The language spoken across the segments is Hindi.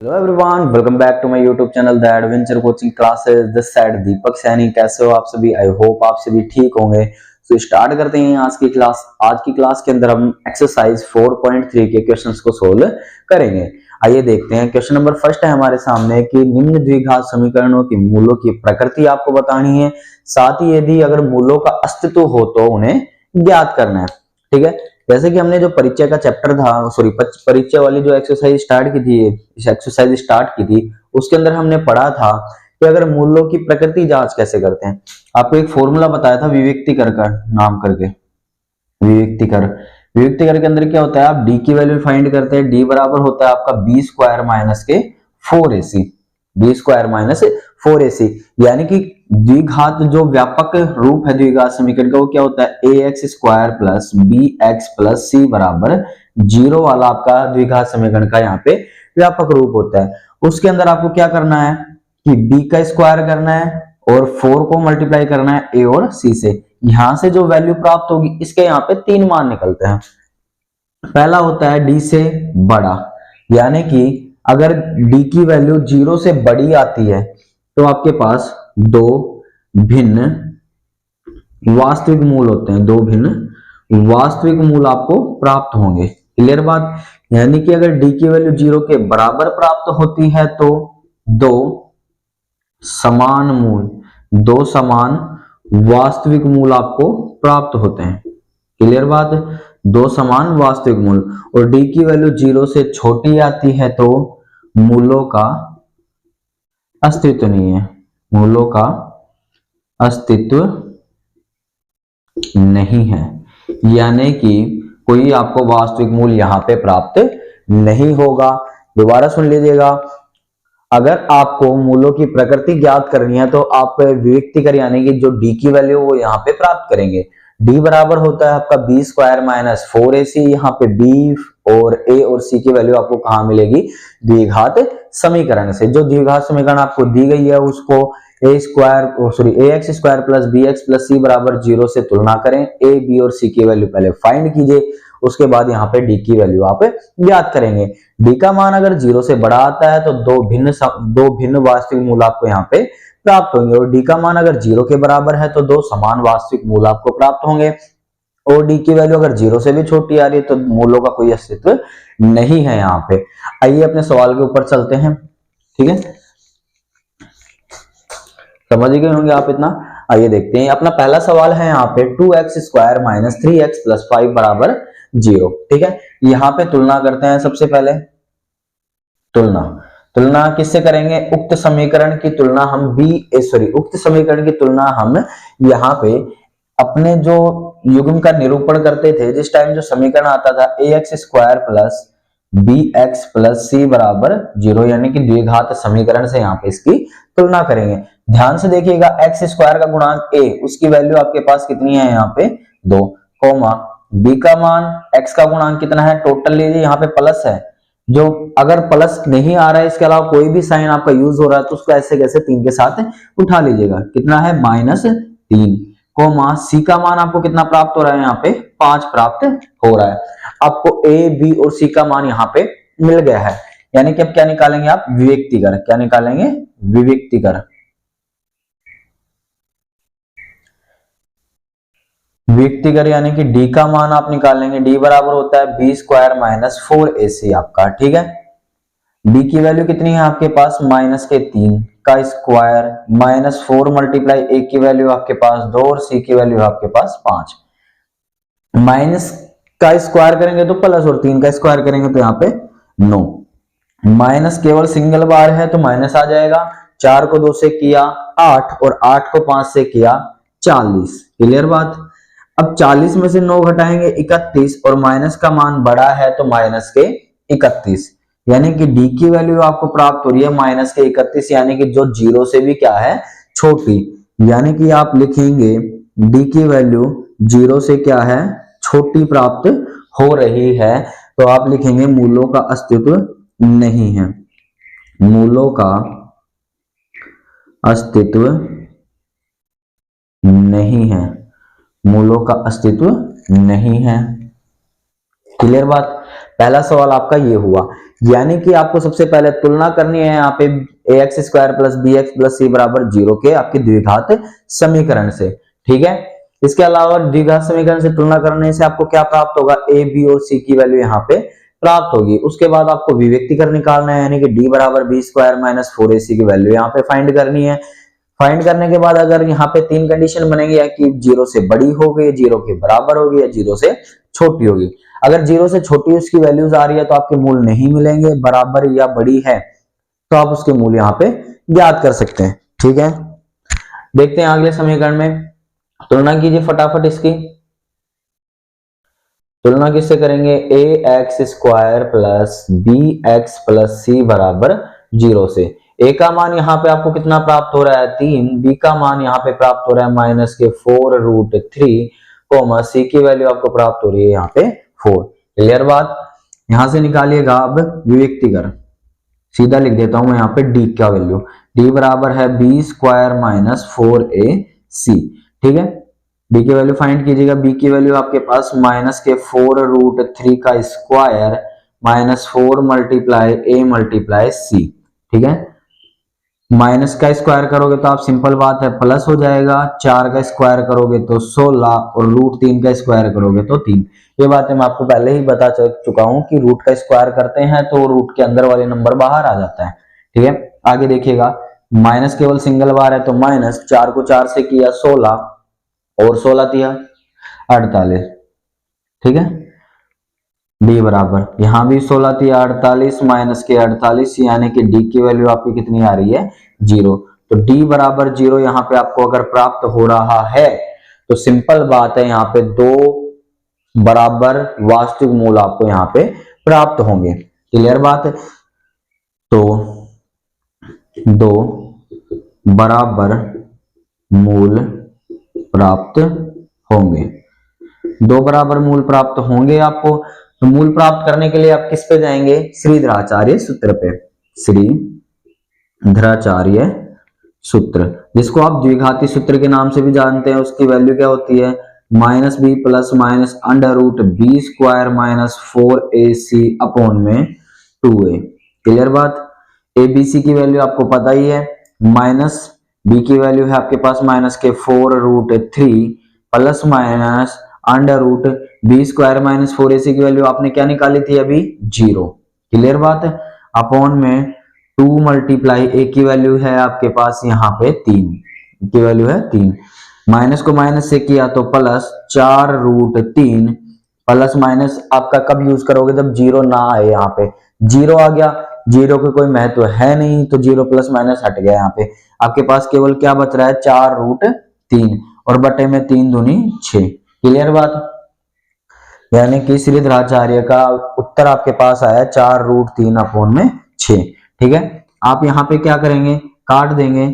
Hello everyone, welcome back to my YouTube channel the adventure coaching classes. This side Deepak Saini. कैसे हो आप सभी? आई होप आप सभी ठीक होंगे। तो स्टार्ट करते हैं आज की क्लास। आज की क्लास के अंदर हम एक्सरसाइज 4.3 के क्वेश्चंस को सोल्व करेंगे। आइए देखते हैं। क्वेश्चन नंबर फर्स्ट है हमारे सामने कि निम्न द्विघात समीकरणों की मूलों की प्रकृति आपको बतानी है, साथ ही यदि अगर मूलों का अस्तित्व हो तो उन्हें ज्ञात करना है। ठीक है, जैसे कि हमने जो परिचय का चैप्टर था, सॉरी परिचय वाली जो एक्सरसाइज स्टार्ट की थी, इस एक्सरसाइज स्टार्ट की थी, उसके अंदर हमने पढ़ा था कि अगर मूलों की प्रकृति जांच कैसे करते हैं। आपको एक फॉर्मूला बताया था विविक्तिकर का नाम करके। विविक्तिकर विविक्तिकर के अंदर क्या होता है, आप डी की वैल्यू फाइंड करते हैं। डी बराबर होता है आपका बी स्क्वायर माइनस के 4ac। B square minus 4ac यानी कि द्विघात जो व्यापक रूप है द्विघात समीकरण का, वो क्या होता है, A X square plus B X plus C बराबर 0 वाला आपका द्विघात समीकरण का यहाँ पे व्यापक रूप होता है। उसके अंदर आपको क्या करना है कि b का स्क्वायर करना है और 4 को मल्टीप्लाई करना है a और c से। यहां से जो वैल्यू प्राप्त होगी, इसके यहाँ पे 3 मान निकलते हैं। पहला होता है d से बड़ा, यानी कि अगर d की वैल्यू 0 से बड़ी आती है तो आपके पास दो भिन्न वास्तविक मूल होते हैं। दो भिन्न वास्तविक मूल आपको प्राप्त होंगे। क्लियर बात? यानी कि अगर d की वैल्यू 0 के बराबर प्राप्त होती है तो दो समान वास्तविक मूल आपको प्राप्त होते हैं। क्लियर बात? दो समान वास्तविक मूल। और d की वैल्यू 0 से छोटी आती है तो मूलों का अस्तित्व नहीं है। मूलों का अस्तित्व नहीं है, यानी कि कोई आपको वास्तविक मूल यहां पे प्राप्त नहीं होगा। दोबारा सुन लीजिएगा, अगर आपको मूलों की प्रकृति ज्ञात करनी है तो आप विविक्तिकर यानी कि जो d की वैल्यू वो यहाँ पे प्राप्त करेंगे। d बराबर होता है आपका बी स्क्वायर माइनस 4ac। यहाँ पे b और a और c की वैल्यू आपको कहाँ मिलेगी? द्विघात समीकरण से। जो द्विघात समीकरण आपको दी गई है उसको A X square plus B X plus C बराबर 0 से तुलना करें। a b और c की वैल्यू पहले फाइंड कीजिए, उसके बाद यहाँ पे d की वैल्यू आप ज्ञात करेंगे। d का मान अगर 0 से बड़ा आता है तो दो भिन्न वास्तविक मूल आपको यहाँ पे प्राप्त होंगे, और d का मान अगर 0 के बराबर है तो दो समान वास्तविक मूल आपको प्राप्त होंगे। और d की वैल्यू अगर 0 से भी छोटी आ रही है तो मूलों का कोई अस्तित्व नहीं है यहाँ पे। आइए अपने सवाल के ऊपर चलते हैं। ठीक है, समझ गए होंगे आप इतना। आइए देखते हैं। अपना पहला सवाल है यहाँ पे 2x square minus 3x plus 5 बराबर 0। ठीक है, यहाँ पे तुलना करते हैं। सबसे पहले तुलना किससे करेंगे? उक्त समीकरण की तुलना हम उक्त समीकरण की तुलना हम यहाँ पे अपने जो युग्म का निरूपण करते थे, जिस टाइम जो समीकरण आता था A X square plus B X plus C बराबर 0, यानी कि द्विघात समीकरण से यहाँ पे इसकी तुलना करेंगे। ध्यान से देखिएगा, एक्स स्क्वायर का गुणांक a, उसकी वैल्यू आपके पास कितनी है यहाँ पे 2, कोमा b का मान x का गुणांक कितना है, टोटल लीजिए, यहाँ पे प्लस है। जो अगर प्लस नहीं आ रहा है, इसके अलावा कोई भी साइन आपका यूज हो रहा है तो उसको ऐसे कैसे 3 के साथ उठा लीजिएगा। कितना है? -3, कोमा c का मान आपको कितना प्राप्त हो रहा है? यहाँ पे 5 प्राप्त हो रहा है। आपको a b और c का मान यहाँ पे मिल गया है, यानी कि अब क्या निकालेंगे आप? विविक्तिकर। क्या निकालेंगे? विविक्तिकर। विविक्तिकर यानी कि d का मान आप निकालेंगे। d बराबर होता है बी स्क्वायर माइनस 4ac आपका। ठीक है, d की वैल्यू कितनी है आपके पास? -3 का स्क्वायर माइनस 4 मल्टीप्लाई a की वैल्यू आपके पास 2 और c की वैल्यू आपके पास 5। माइनस का स्क्वायर करेंगे तो प्लस, और 3 का स्क्वायर करेंगे तो यहाँ पे 9। माइनस केवल सिंगल बार है तो माइनस आ जाएगा। 4 को 2 से किया 8 और 8 को 5 से किया 40। क्लियर बात? अब 40 में से 9 घटाएंगे 31, और माइनस का मान बड़ा है तो माइनस के 31, यानी कि d की वैल्यू आपको प्राप्त हो रही है माइनस के 31, यानी कि जो 0 से भी क्या है? छोटी। यानी कि आप लिखेंगे d की वैल्यू 0 से क्या है? छोटी प्राप्त हो रही है, तो आप लिखेंगे मूलों का अस्तित्व नहीं है। मूलों का अस्तित्व नहीं है। मूलों का अस्तित्व नहीं है। क्लियर बात? पहला सवाल आपका ये हुआ यानी कि आपको सबसे पहले तुलना करनी है यहाँ पे ax square plus B X plus C बराबर 0 के आपके द्विघात समीकरण से। ठीक है, इसके अलावा द्विघात समीकरण से तुलना करने से आपको क्या प्राप्त होगा, a b और c की वैल्यू यहाँ पे प्राप्त होगी। उसके बाद आपको अभिव्यक्ति कर निकालना है, यानी कि d बराबर बी स्क्वायर माइनस 4ac की वैल्यू यहाँ पे फाइंड करनी है। फाइंड करने के बाद अगर यहाँ पे तीन कंडीशन बनेगी कि 0 से बड़ी होगी, 0 के बराबर होगी या 0 से छोटी होगी। अगर 0 से छोटी उसकी वैल्यूज आ रही है तो आपके मूल नहीं मिलेंगे, बराबर या बड़ी है तो आप उसके मूल यहाँ पे ज्ञात कर सकते हैं। ठीक है, देखते हैं अगले समीकरण में, तुलना कीजिए फटाफट इसकी। तुलना किससे करेंगे, A X square plus B X plus C बराबर 0 से। ए का मान यहाँ पे आपको कितना प्राप्त हो रहा है, 3, बी का मान यहाँ पे प्राप्त हो रहा है माइनस के 4√3, सी की वैल्यू आपको प्राप्त हो रही है यहाँ पे 4। क्लियर बात, यहां से निकालिएगा अब विभक्तिकर, सीधा लिख देता हूं मैं यहाँ पे डी का वैल्यू, डी बराबर है बी स्क्वायर माइनस 4ac। ठीक है, बी की वैल्यू फाइंड कीजिएगा, बी की वैल्यू आपके पास माइनस के 4√3 का square minus 4 multiply a multiply c। ठीक है, माइनस का स्क्वायर करोगे तो आप सिंपल बात है प्लस हो जाएगा, 4 का स्क्वायर करोगे तो 16 और √3 का स्क्वायर करोगे तो 3। ये बातें मैं आपको पहले ही बता चुका हूं कि रूट का स्क्वायर करते हैं तो रूट के अंदर वाले नंबर बाहर आ जाता है। ठीक है, आगे देखिएगा, माइनस केवल सिंगल बार है तो माइनस, 4 को 4 से किया 16 और 16 दिया 48। ठीक है, डी बराबर यहां भी 16 थी 48 माइनस के 48, यानी कि डी की वैल्यू आपकी कितनी आ रही है, 0। तो डी बराबर 0 यहाँ पे आपको अगर प्राप्त हो रहा है तो सिंपल बात है यहाँ पे दो बराबर वास्तविक मूल आपको यहाँ पे प्राप्त होंगे। क्लियर बात है, तो दो बराबर मूल प्राप्त होंगे, दो बराबर मूल प्राप्त होंगे आपको। तो मूल प्राप्त करने के लिए आप किस पे जाएंगे, श्रीधराचार्य सूत्र पे, श्रीधराचार्य सूत्र, जिसको आप द्विघाती सूत्र के नाम से भी जानते हैं। उसकी वैल्यू क्या होती है, minus B plus minus √b square minus 4ac upon में 2a। क्लियर बात, ए बी सी की वैल्यू आपको पता ही है, माइनस बी की वैल्यू है आपके पास माइनस के 4√3 plus minus √b square minus 4ac की वैल्यू आपने क्या निकाली थी अभी, 0। क्लियर बात है, अपॉन में 2 मल्टीप्लाई ए की वैल्यू है आपके पास यहाँ पे 3 की वैल्यू है 3, माइनस को माइनस से किया तो प्लस 4√3 प्लस माइनस आपका कब यूज करोगे, जब 0 ना आए, यहाँ पे 0 आ गया, 0 का कोई महत्व है नहीं तो 0 प्लस माइनस हट गया, यहाँ पे आपके पास केवल क्या बच रहा है 4√3 और बटे में 3 दूनी 6। क्लियर बात, यानी कि श्रीधराचार्य का उत्तर आपके पास आया 4√3 अपॉन में 6। ठीक है, आप यहाँ पे क्या करेंगे, काट देंगे,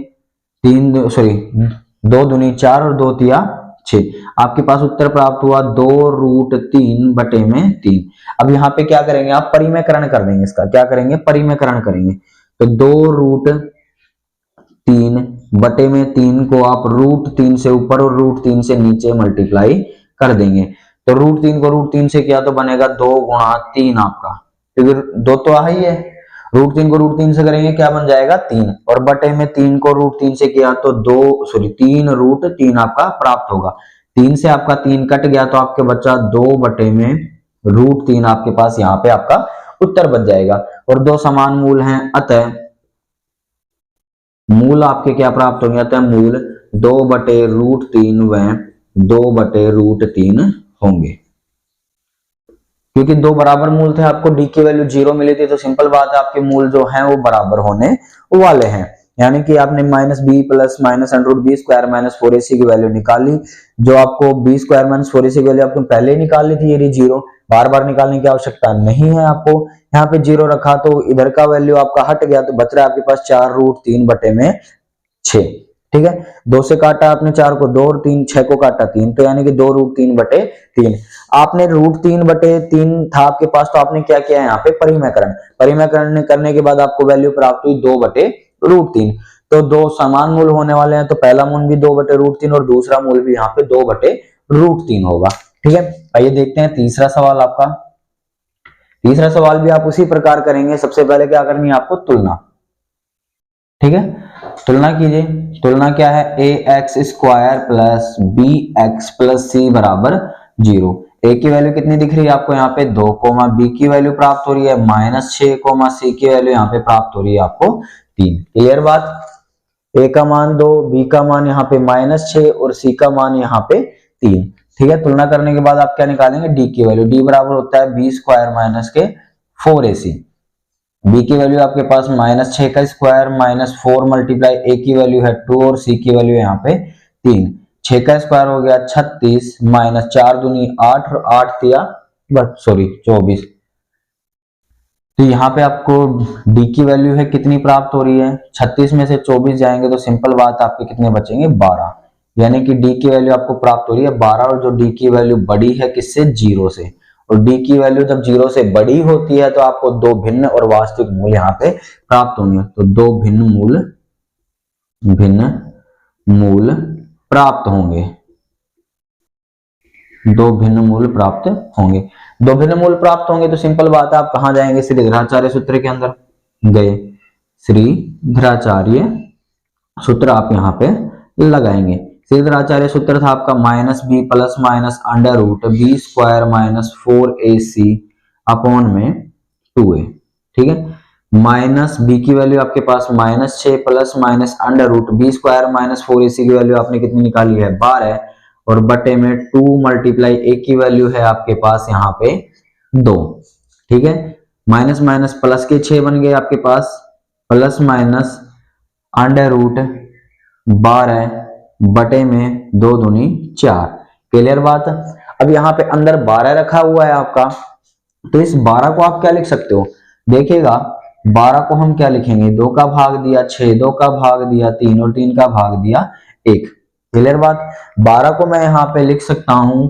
2 दूनी 4 और 2 तिया 6, आपके पास उत्तर प्राप्त हुआ 2√3 बटे में 3। अब यहाँ पे क्या करेंगे, आप परिमेयकरण कर देंगे, इसका क्या करेंगे, परिमेयकरण करेंगे। तो 2√3 बटे में 3 को आप √3 से ऊपर और √3 से नीचे मल्टीप्लाई कर देंगे। तो √3 को √3 से किया तो बनेगा 2 गुणा 3 आपका, क्योंकि 2 तो आ ही है, √3 को √3 से करेंगे क्या बन जाएगा 3, और बटे में 3 को √3 से किया तो 3√3 आपका प्राप्त होगा। 3 से आपका 3 कट गया तो आपके बचा 2 बटे में √3 आपके पास यहाँ पे आपका उत्तर बच जाएगा। और दो समान मूल हैं, अतः मूल आपके क्या प्राप्त होंगे, अतः मूल 2 बटे √3 व 2 बटे √3 होंगे। क्योंकि दो बराबर मूल थे, आपको डी की वैल्यू 0 मिली थी, तो सिंपल बात है आपके मूल जो हैं वो बराबर होने वाले हैं। यानी कि आपने minus B plus minus √b square minus 4ac की वैल्यू निकाली, जो आपको b स्क्वायर माइनस 4ac की वैल्यू आपने पहले ही निकाल ली थी, ये 0 बार बार निकालने की आवश्यकता नहीं है आपको। यहाँ पे 0 रखा तो इधर का वैल्यू आपका हट गया, तो बच रहा है आपके पास 4√3 बटे में 6। ठीक है, 2 से काटा आपने 4 को 2 और 3 6 को काटा 3, तो यानी कि 2√3 बटे 3। आपने √3 बटे 3 था आपके पास, तो आपने क्या किया यहाँ पे परिमेयकरण करने के बाद आपको वैल्यू प्राप्त हुई 2 बटे √3। तो दो समान मूल होने वाले हैं, तो पहला मूल भी 2 बटे √3 और दूसरा मूल भी यहाँ पे 2 बटे √3 होगा। ठीक है, आइए देखते हैं तीसरा सवाल आपका। तीसरा सवाल भी आप उसी प्रकार करेंगे। सबसे पहले क्या करनी है आपको, तुलना। ठीक है, तुलना कीजिए। तुलना क्या है, A X square plus B X plus C बराबर 0। ए की वैल्यू कितनी दिख रही है आपको यहाँ पे 2, बी की वैल्यू प्राप्त हो रही है -6, सी की वैल्यू यहाँ पे प्राप्त हो रही है आपको 3। क्लियर बात। ए का मान 2, बी का मान यहाँ पे -6 और सी का मान यहाँ पे 3। ठीक है, तुलना करने के बाद आप क्या निकालेंगे, डी की वैल्यू। डी बराबर होता है बी स्क्वायर माइनस के 4ac। बी की वैल्यू आपके पास -6 का स्क्वायर -4 मल्टीप्लाई ए की वैल्यू है 2 और सी की वैल्यू यहाँ पे 3। 6 का स्क्वायर हो गया 36 -4 दूनी 8 और 8 दिया 24। तो यहाँ पे आपको डी की वैल्यू है कितनी प्राप्त हो रही है, 36 में से 24 जाएंगे तो सिंपल बात आपके कितने बचेंगे 12। यानी कि डी की वैल्यू आपको प्राप्त हो रही है 12, और जो डी की वैल्यू बड़ी है किससे, 0 से। और डी की वैल्यू जब 0 से बड़ी होती है तो आपको दो भिन्न और वास्तविक मूल यहाँ पे प्राप्त होंगे। तो दो भिन्न मूल प्राप्त होंगे। दो भिन्न मूल प्राप्त होंगे। दो भिन्न मूल प्राप्त होंगे तो सिंपल बात है, आप कहां जाएंगे, श्रीधराचार्य सूत्र के अंदर गए। श्रीधराचार्य सूत्र आप यहां पे लगाएंगे। श्रीधराचार्य सूत्र था आपका -b plus minus under root B square minus 4ac upon में 2a। ठीक है, माइनस बी की वैल्यू आपके पास -6 plus minus under root B square minus 4ac की वैल्यू आपने कितनी निकाली है 12, और बटे में 2 मल्टीप्लाई ए की वैल्यू है आपके पास यहाँ पे 2। ठीक है, माइनस माइनस प्लस के 6 बन गए आपके पास, प्लस माइनस अंडर रूट 12 बटे में 2 दूनी 4। क्लियर बात। अब यहाँ पे अंदर 12 रखा हुआ है आपका, तो इस 12 को आप क्या लिख सकते हो, देखिएगा 12 को हम क्या लिखेंगे, 2 का भाग दिया 6, 2 का भाग दिया 3 और 3 का भाग दिया 1। क्लियर बात। 12 को मैं यहाँ पे लिख सकता हूं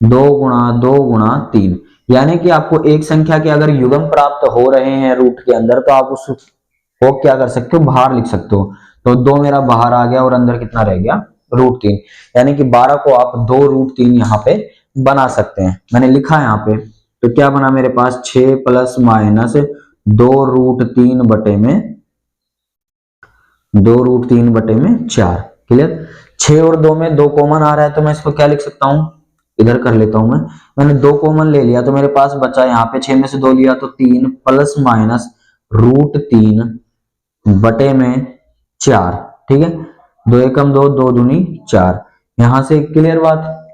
2 गुणा 3। यानी कि आपको एक संख्या के अगर युग्म प्राप्त हो रहे हैं रूट के अंदर तो आप उसको क्या कर सकते हो, बाहर लिख सकते हो। तो 2 मेरा बाहर आ गया और अंदर कितना रह गया, √3। यानी कि 12 को आप 2√3 यहाँ पे बना सकते हैं। मैंने लिखा है यहाँ पे, तो क्या बना मेरे पास 6 प्लस माइनस 2√3 बटे में 4। क्लियर। 6 और 2 में 2 कॉमन आ रहा है तो मैं इसको क्या लिख सकता हूं, इधर कर लेता हूं मैंने 2 कॉमन ले लिया तो मेरे पास बचा यहाँ पे 6 में से 2 लिया तो 3 प्लस माइनस √3 बटे में 4। ठीक है, 2 एकम 2, 2 दूनी 4। यहां से क्लियर बात।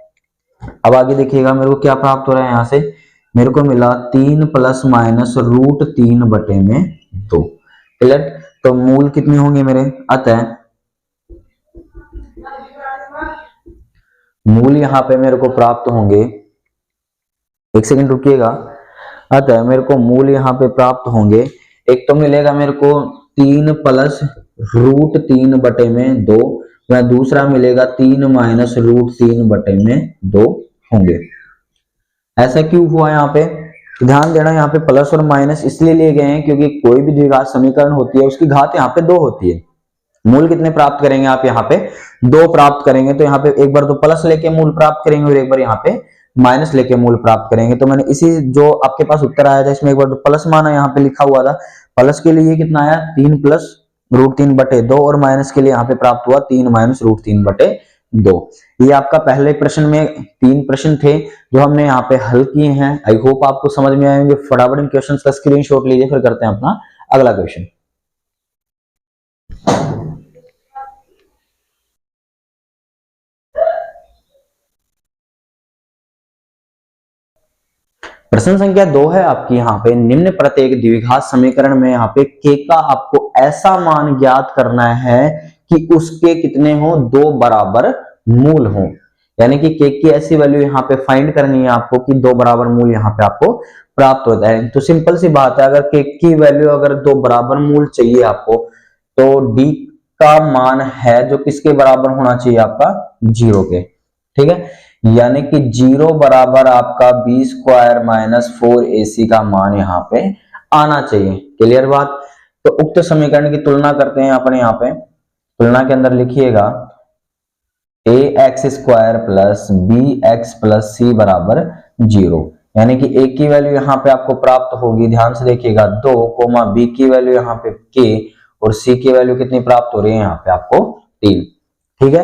अब आगे देखिएगा मेरे को क्या प्राप्त हो रहा है, यहां से मेरे को मिला 3 प्लस माइनस √3 बटे में 2। क्लियर। तो मूल कितने होंगे मेरे, अतः मूल यहां पे मेरे को प्राप्त होंगे, एक सेकंड रुकिएगा, अतः मेरे को मूल यहां पे प्राप्त होंगे, एक तो मिलेगा मेरे को 3 प्लस √3 बटे में 2, या दूसरा मिलेगा 3 माइनस √3 बटे में 2 होंगे। ऐसा क्यों हुआ यहाँ पे, ध्यान देना, यहाँ पे प्लस और माइनस इसलिए लिए गए हैं क्योंकि कोई भी द्विघात समीकरण होती है उसकी घात यहाँ पे 2 होती है। मूल कितने प्राप्त करेंगे आप, यहाँ पे 2 प्राप्त करेंगे। तो यहाँ पे एक बार तो प्लस लेके मूल प्राप्त करेंगे और एक बार यहाँ पे माइनस लेके मूल प्राप्त करेंगे। तो मैंने इसी जो आपके पास उत्तर आया था इसमें एक बार तो प्लस माना यहाँ पे लिखा हुआ था, प्लस के लिए कितना आया 3 प्लस √3 बटे 2, और माइनस के लिए यहाँ पे प्राप्त हुआ 3 माइनस √3 बटे 2। ये आपका पहले प्रश्न में 3 प्रश्न थे जो हमने यहाँ पे हल किए हैं। आई होप आपको समझ में आएंगे। फटाफट इन क्वेश्चंस का स्क्रीनशॉट लीजिए, फिर करते हैं अपना अगला क्वेश्चन। प्रश्न संख्या 2 है आपकी यहाँ पे, निम्न प्रत्येक द्विघात समीकरण में यहाँ पे k का आपको ऐसा मान ज्ञात करना है कि उसके कितने हो, 2 बराबर मूल हो। यानी कि k की ऐसी वैल्यू यहाँ पे फाइंड करनी है आपको कि 2 बराबर मूल यहाँ पे आपको प्राप्त होता है। तो सिंपल सी बात है, अगर k की वैल्यू अगर 2 बराबर मूल चाहिए आपको, तो d का मान है जो किसके बराबर होना चाहिए आपका, 0 के। ठीक है, यानी कि 0 बराबर आपका b स्क्वायर माइनस 4ac का मान यहाँ पे आना चाहिए। क्लियर बात। तो उक्त समीकरण की तुलना करते हैं अपने यहाँ पे। तुलना के अंदर लिखिएगा ax square plus bx plus c बराबर 0। यानी कि a की वैल्यू यहाँ पे आपको प्राप्त होगी, ध्यान से देखिएगा 2, b की वैल्यू यहाँ पे k और c की वैल्यू कितनी प्राप्त हो रही है यहाँ पे आपको 3। ठीक है,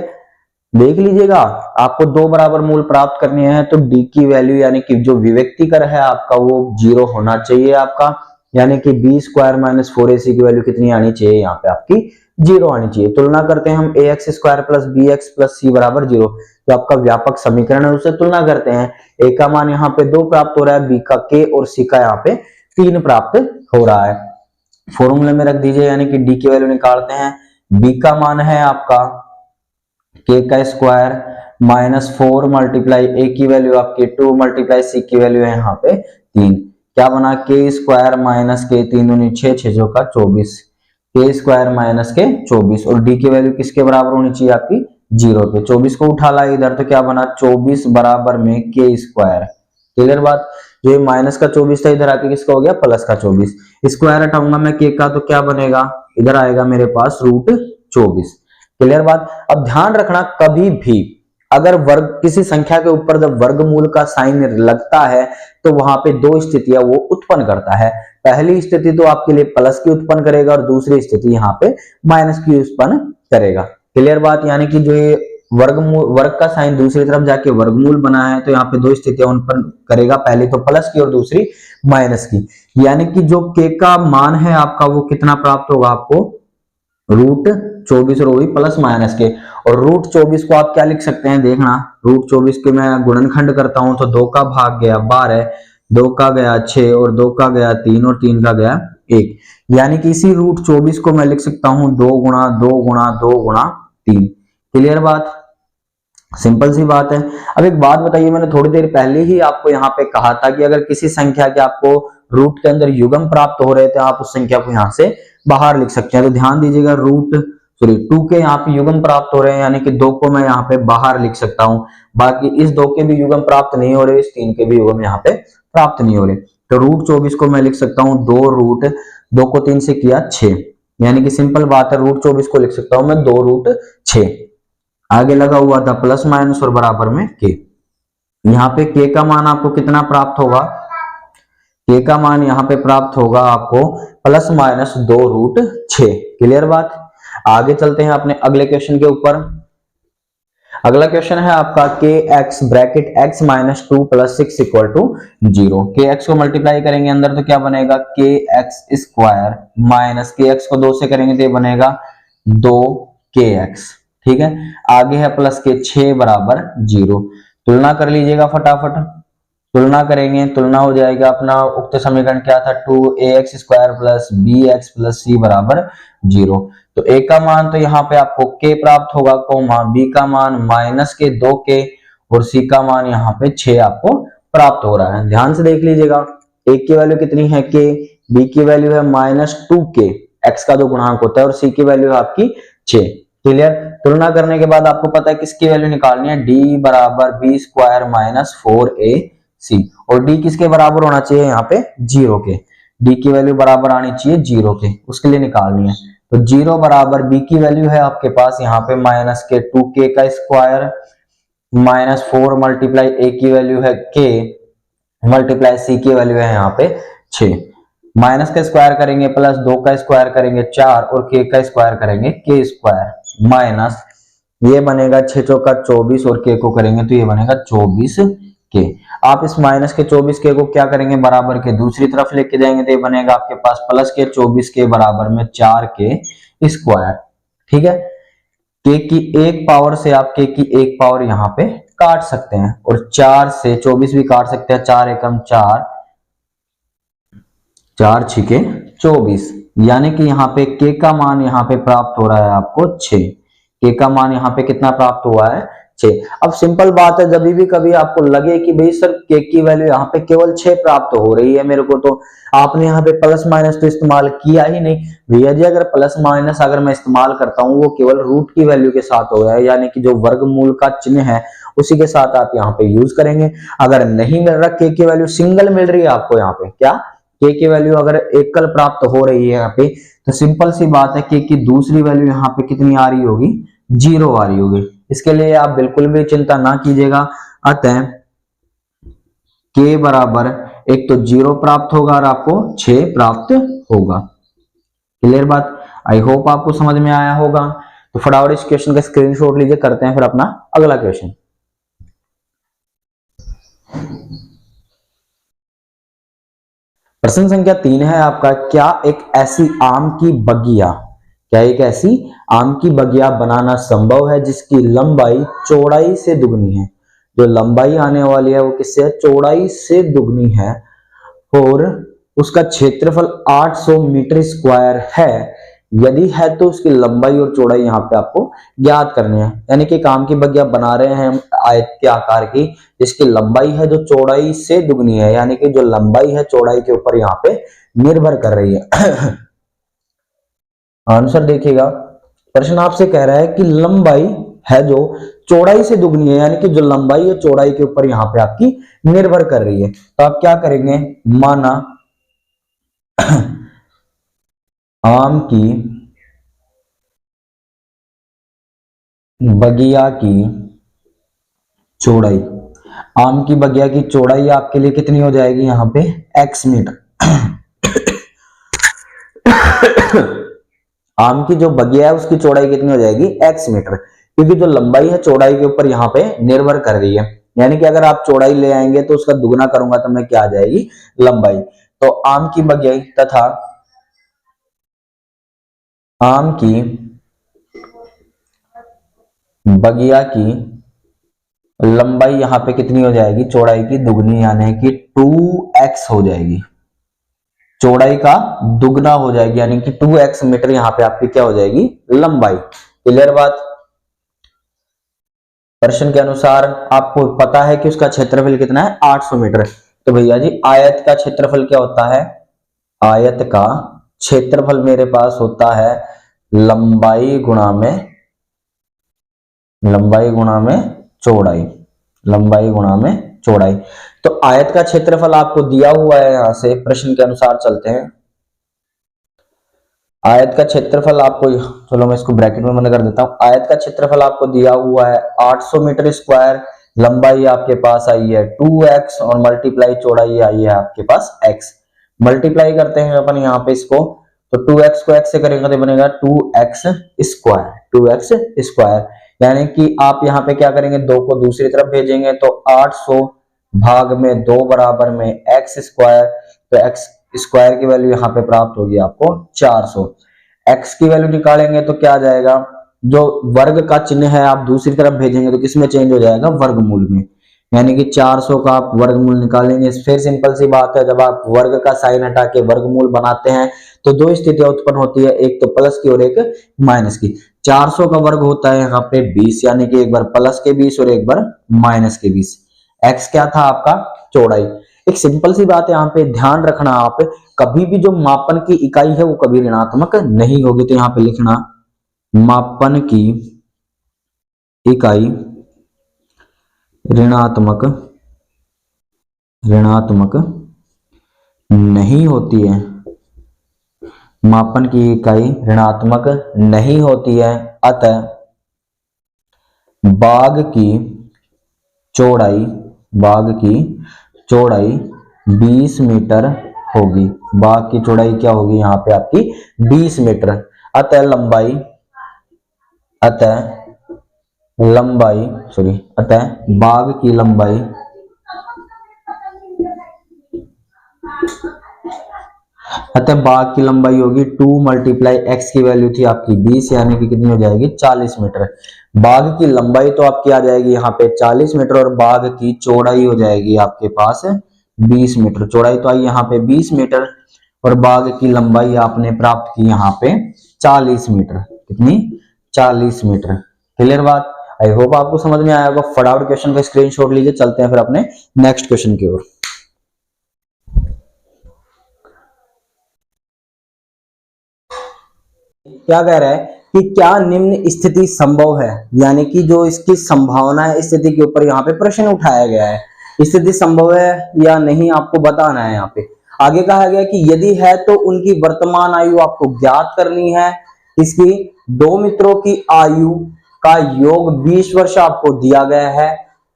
देख लीजिएगा आपको दो बराबर मूल प्राप्त करनी है तो d की वैल्यू यानी कि जो विवेक्तिकर है आपका वो 0 होना चाहिए आपका, यानी कि b स्क्वायर माइनस 4ac की वैल्यू कितनी आनी चाहिए यहाँ पे आपकी 0 आनी चाहिए। तुलना करते हैं हम ax square plus bx plus c बराबर 0, जो आपका व्यापक समीकरण है उससे तुलना करते हैं। a का मान यहाँ पे 2 प्राप्त हो रहा है, b का k और c का यहाँ पे 3 प्राप्त हो रहा है। फॉर्मूले में रख दीजिए, यानी कि d की वैल्यू निकालते हैं, b का मान है आपका k का स्क्वायर माइनस 4 मल्टीप्लाई a की वैल्यू आपकी 2 मल्टीप्लाई c की वैल्यू है यहाँ पे 3, क्या बना k स्क्वायर माइनस के 3 दूनी 6, 6 का 24, k स्क्वायर माइनस के 24 और d की वैल्यू किसके बराबर होनी चाहिए आपकी 0 के। 24 को उठा ला इधर तो क्या बना 24 बराबर में k स्क्वायर। क्लियर बात, जो ये माइनस का 24 था इधर आके किसका हो गया प्लस का 24, स्क्वायर हटाऊंगा मैं k का तो क्या बनेगा, इधर आएगा मेरे पास रूट 24। क्लियर बात। अब ध्यान रखना कभी भी अगर वर्ग किसी संख्या के ऊपर जब वर्गमूल का साइन लगता है तो वहां पे दो स्थितियां वो उत्पन्न करता है। पहली स्थिति तो आपके लिए प्लस की उत्पन्न करेगा और दूसरी स्थिति यहाँ पे माइनस की उत्पन्न करेगा। क्लियर बात, यानी कि जो ये वर्ग का साइन दूसरी तरफ जाके वर्गमूल बना है तो यहाँ पे दो स्थितियां उत्पन्न करेगा, पहली तो प्लस की और दूसरी माइनस की। यानी कि जो के का मान है आपका वो कितना प्राप्त होगा आपको रूट 24 और वही प्लस माइनस के, और रूट 24 को आप क्या लिख सकते हैं देखना, रूट 24 के मैं गुणनखंड करता हूं तो 2 का भाग गया 12, 2 का गया 6 और 2 का गया 3 और 3 का गया 1, यानी कि इसी रूट 24 को मैं लिख सकता हूं 2 गुणा 2 गुणा 2 गुणा 3। क्लियर बात, सिंपल सी बात है। अब एक बात बताइए, मैंने थोड़ी देर पहले ही आपको यहाँ पे कहा था कि अगर किसी संख्या के आपको रूट के अंदर युग्म प्राप्त हो रहे थे आप उस संख्या को यहाँ से बाहर लिख सकते हैं। तो ध्यान दीजिएगा रूट 2 के यहाँ पे युग्म प्राप्त हो रहे हैं, यानी कि 2 को मैं यहाँ पे बाहर लिख सकता हूँ, बाकी इस 2 के भी युग्म प्राप्त नहीं हो रहे, इस 3 के भी युग्म यहाँ पे प्राप्त नहीं हो रहे। तो रूट 24 को मैं लिख सकता हूँ 2 रूट 2 को 3 से किया 6, यानी कि सिंपल बात है रूट 24 को लिख सकता हूं मैं 2 रूट 6। आगे लगा हुआ था प्लस माइनस और बराबर में के। यहाँ पे के का मान आपको कितना प्राप्त होगा, के का मान यहाँ पे प्राप्त होगा आपको प्लस माइनस 2 रूट 6। क्लियर बात। आगे चलते हैं अपने अगले क्वेश्चन के ऊपर। अगला क्वेश्चन है आपका के X bracket X minus 2 plus 6 equal to 0। के एक्स को मल्टीप्लाई करेंगे अंदर तो क्या बनेगा के एक्स स्क्वायर माइनस के एक्स को 2 से करेंगे तो ये बनेगा 2 के एक्स। ठीक है, आगे है प्लस के 6 बराबर 0। तुलना कर लीजिएगा फटाफट, तुलना करेंगे, तुलना हो जाएगा अपना उक्त समीकरण क्या था 2ax square plus bx plus c बराबर 0। तो a का मान तो यहाँ पे आपको k प्राप्त होगा कोमा, b का मान माइनस के 2k और c का मान यहाँ पे 6 आपको प्राप्त हो रहा है। ध्यान से देख लीजिएगा, a की वैल्यू कितनी है k, b की वैल्यू है माइनस 2k, x का जो गुणांक होता है, और c की वैल्यू है आपकी 6। क्लियर। तुलना करने के बाद आपको पता है किसकी वैल्यू निकालनी है, d बराबर b स्क्वायर माइनस 4ac, और d किसके बराबर होना चाहिए यहाँ पे 0 के, d की वैल्यू बराबर आनी चाहिए 0 के, उसके लिए निकालनी है। तो 0 बराबर b की वैल्यू है आपके पास यहाँ पे माइनस के 2k का स्क्वायर माइनस 4 मल्टीप्लाई a की वैल्यू है k मल्टीप्लाई c की वैल्यू है यहाँ पे 6, माइनस का स्क्वायर करेंगे प्लस 2 का स्क्वायर करेंगे 4 और k का स्क्वायर करेंगे k स्क्वायर माइनस ये बनेगा 6 चौका 24 और k को करेंगे तो ये बनेगा 24 k। आप इस माइनस के 24 के को क्या करेंगे बराबर के दूसरी तरफ लेके जाएंगे तो ये बनेगा आपके पास प्लस के 24 के बराबर में 4 के स्क्वायर। ठीक है, k की एक पावर से आप k की एक पावर यहाँ पे काट सकते हैं और 4 से 24 भी काट सकते हैं, 4 एकम 4 4 छिके 24, यानी कि यहाँ पे k का मान यहाँ पे प्राप्त हो रहा है आपको 6, k का मान यहाँ पे कितना प्राप्त हुआ है 6। अब सिंपल बात है, जब भी कभी आपको लगे कि भाई सर k की वैल्यू यहाँ पे केवल 6 प्राप्त हो रही है मेरे को, तो आपने यहाँ पे प्लस माइनस तो इस्तेमाल किया ही नहीं भैया जी। अगर प्लस माइनस अगर मैं इस्तेमाल करता हूँ वो केवल रूट की वैल्यू के साथ हो गया है, यानी कि जो वर्गमूल का चिन्ह है उसी के साथ आप यहाँ पे यूज करेंगे। अगर नहीं मिल रहा k की वैल्यू सिंगल मिल रही है आपको यहाँ पे, क्या k की वैल्यू अगर एकल प्राप्त हो रही है यहाँ पे, तो सिंपल सी बात है k की दूसरी वैल्यू यहाँ पे कितनी आ रही होगी 0 आ रही होगी। इसके लिए आप बिल्कुल भी चिंता ना कीजिएगा। अतः के बराबर एक तो 0 प्राप्त होगा और आपको 6 प्राप्त होगा। क्लियर बात? आई होप आपको समझ में आया होगा। तो फटाफट इस क्वेश्चन का स्क्रीनशॉट लीजिए, करते हैं फिर अपना अगला क्वेश्चन। प्रश्न संख्या 3 है आपका, क्या एक ऐसी आम की बगिया, क्या एक ऐसी आम की बगिया बनाना संभव है जिसकी लंबाई चौड़ाई से दुगनी है? जो लंबाई आने वाली है वो किससे है? चौड़ाई से दुगनी है, और उसका क्षेत्रफल 800 मीटर स्क्वायर है। यदि है तो उसकी लंबाई और चौड़ाई यहाँ पे आपको ज्ञात करनी है। यानी कि काम की बगिया बना रहे हैं हम आयत के आकार की, जिसकी लंबाई है जो चौड़ाई से दुगनी है, यानी कि जो लंबाई है चौड़ाई के ऊपर यहाँ पे निर्भर कर रही है। आंसर देखिएगा, प्रश्न आपसे कह रहा है कि लंबाई है जो चौड़ाई से दुगनी है, यानी कि जो लंबाई है चौड़ाई के ऊपर यहाँ पे आपकी निर्भर कर रही है। तो आप क्या करेंगे, माना आम की बगिया की चौड़ाई, आम की बगिया की चौड़ाई आपके लिए कितनी हो जाएगी यहाँ पे? x metre. आम की जो बगिया है उसकी चौड़ाई कितनी हो जाएगी? x मीटर, क्योंकि जो लंबाई है चौड़ाई के ऊपर यहाँ पे निर्भर कर रही है। यानी कि अगर आप चौड़ाई ले आएंगे तो उसका दुगना करूंगा तो मैं क्या आ जाएगी? लंबाई। तो आम की बगिया तथा आम की बगिया की लंबाई यहाँ पे कितनी हो जाएगी? चौड़ाई की दुगनी, यानी कि 2x हो जाएगी। चौड़ाई का दुगना हो जाएगी, यानी कि 2x मीटर यहाँ पे आपकी क्या हो जाएगी? लंबाई। क्लियर बात? प्रश्न के अनुसार आपको पता है कि उसका क्षेत्रफल कितना है? 800 मीटर। तो भैया जी आयत का क्षेत्रफल क्या होता है? आयत का क्षेत्रफल मेरे पास होता है लंबाई गुणा में चौड़ाई, लंबाई गुणा में चौड़ाई। तो आयत का क्षेत्रफल आपको दिया हुआ है, यहां से प्रश्न के अनुसार चलते हैं। आयत का क्षेत्रफल आपको, चलो मैं इसको ब्रैकेट में बंद कर देता हूं। आयत का क्षेत्रफल आपको दिया हुआ है 800 मीटर स्क्वायर, लंबाई आपके पास आई है 2x और मल्टीप्लाई चौड़ाई आई है आपके पास x। मल्टीप्लाई करते हैं अपन यहाँ पे इसको, तो 2x को x से करेंगे तो बनेगा 2x स्क्वायर। यानी कि आप यहाँ पे क्या करेंगे, 2 को दूसरी तरफ भेजेंगे तो 800 भाग में 2 बराबर में x स्क्वायर। तो x स्क्वायर की वैल्यू यहाँ पे प्राप्त होगी आपको 400। x की वैल्यू निकालेंगे तो क्या आ जाएगा, जो वर्ग का चिन्ह है आप दूसरी तरफ भेजेंगे तो किसमें चेंज हो जाएगा? वर्गमूल में। यानी कि 400 का आप वर्गमूल निकालेंगे। फिर सिंपल सी बात है, जब आप वर्ग का साइन हटा के वर्गमूल बनाते हैं तो दो स्थितियां उत्पन्न होती है, एक तो प्लस की और एक माइनस की। 400 का वर्ग होता है यहाँ पे 20, यानी कि एक बार प्लस के 20 और एक बार माइनस के 20। x क्या था आपका? चौड़ाई। एक सिंपल सी बात है यहाँ पे ध्यान रखना, आप कभी भी जो मापन की इकाई है वो कभी ऋणात्मक नहीं होगी। तो यहाँ पे लिखना मापन की इकाई ऋणात्मक नहीं होती है, मापन की इकाई ऋणात्मक नहीं होती है। अतः बाग की चौड़ाई 20 मीटर होगी। बाग की चौड़ाई क्या होगी यहाँ पे आपकी? 20 मीटर। अतः बाग की लंबाई होगी 2 मल्टीप्लाई x की वैल्यू थी आपकी 20, यानी कि कितनी हो जाएगी? 40 मीटर। बाग की लंबाई तो आपकी आ जाएगी यहाँ पे 40 मीटर और बाग की चौड़ाई हो जाएगी आपके पास 20 मीटर। चौड़ाई तो आई यहाँ पे 20 मीटर और बाग की लंबाई आपने प्राप्त की यहाँ पे 40 मीटर। कितनी? 40 मीटर। क्लियर बात? आई होप आपको समझ में आया होगा। फटाफट क्वेश्चन का स्क्रीनशॉट लीजिए, चलते हैं फिर अपने नेक्स्ट क्वेश्चन की ओर। क्या कह रहा है कि क्या निम्न स्थिति संभव है, यानी कि जो इसकी संभावना है, स्थिति के ऊपर यहाँ पे प्रश्न उठाया गया है। स्थिति संभव है या नहीं आपको बताना है। यहाँ पे आगे कहा गया कि यदि है तो उनकी वर्तमान आयु आपको ज्ञात करनी है। इसकी दो मित्रों की आयु का योग 20 वर्ष आपको दिया गया है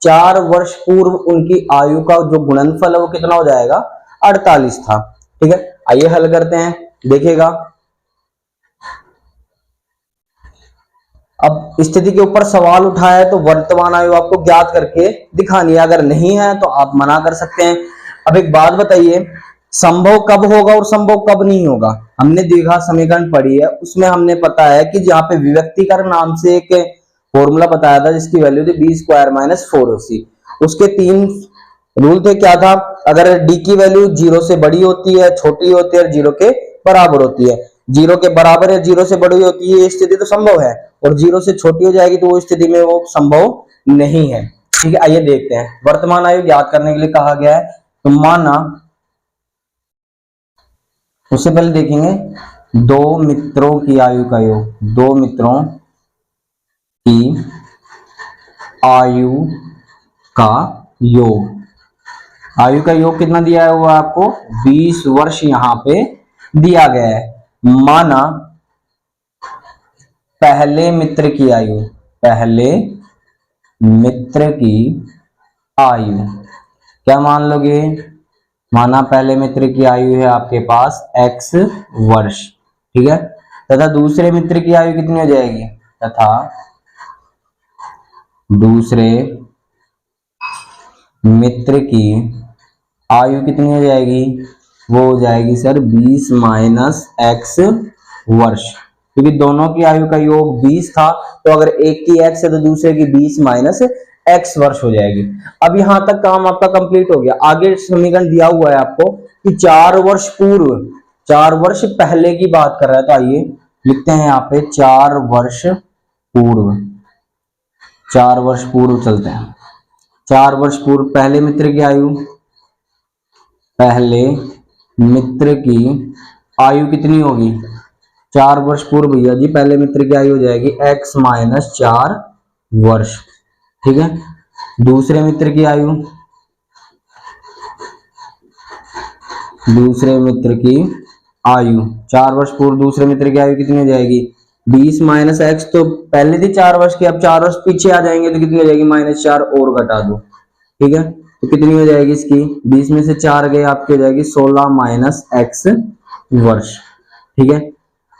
4 वर्ष पूर्व उनकी आयु का जो गुणनफल है वो कितना हो जाएगा, 48 था। ठीक है, आइए हल करते हैं, देखिएगा। अब स्थिति के ऊपर सवाल उठाया है तो वर्तमान आयु आपको ज्ञात करके दिखानी है, अगर नहीं है तो आप मना कर सकते हैं। अब एक बात बताइए, संभव कब होगा और संभव कब नहीं होगा। हमने द्विघात समीकरण पढ़ी है, उसमें हमने पता है कि जहां पे विभक्तिकर नाम से एक फॉर्मूला बताया था जिसकी वैल्यू थी b स्क्वायर माइनस 4ac। उसके 3 रूल थे, क्या था, अगर d की वैल्यू 0 से बड़ी होती है, छोटी होती है और 0 के बराबर होती है, 0 के बराबर या 0 से बड़ी होती है, ये स्थिति तो संभव है, और 0 से छोटी हो जाएगी तो वो स्थिति में वो संभव नहीं है। ठीक है, आइए देखते हैं। वर्तमान आयु ज्ञात करने के लिए कहा गया है, तो माना, उससे पहले देखेंगे दो मित्रों की आयु का योग, दो मित्रों की आयु का योग, आयु का योग कितना दिया हुआ है आपको, 20 वर्ष यहां पे दिया गया है। माना पहले मित्र की आयु, पहले मित्र की आयु क्या मान लोगे, माना पहले मित्र की आयु है आपके पास x वर्ष। ठीक है, तथा दूसरे मित्र की आयु कितनी हो जाएगी, तथा दूसरे मित्र की आयु कितनी हो जाएगी, वो हो जाएगी सर 20 माइनस x वर्ष, क्योंकि दोनों की आयु का योग 20 था, तो अगर एक की x है तो दूसरे की 20 माइनस x वर्ष हो जाएगी। अब यहां तक काम आपका कंप्लीट हो गया। आगे समीकरण दिया हुआ है आपको कि 4 वर्ष पूर्व, 4 वर्ष पहले की बात कर रहा है, तो आइए लिखते हैं यहाँ पे 4 वर्ष पूर्व, 4 वर्ष पूर्व चलते हैं। 4 वर्ष पूर्व पहले मित्र की आयु, पहले मित्र की आयु कितनी होगी, 4 वर्ष पूर्व भैया जी पहले मित्र की आयु हो जाएगी x माइनस 4 वर्ष। ठीक है, दूसरे मित्र की आयु, दूसरे मित्र की आयु 4 वर्ष पूर्व दूसरे मित्र की आयु कितनी हो जाएगी, 20 माइनस x, तो पहले थी 4 वर्ष की, अब 4 वर्ष पीछे आ जाएंगे तो कितनी हो जाएगी, -4 और घटा दो। ठीक है, तो कितनी हो जाएगी इसकी, 20 में से 4 गए आपकी हो जाएगी 16 माइनस x वर्ष। ठीक है,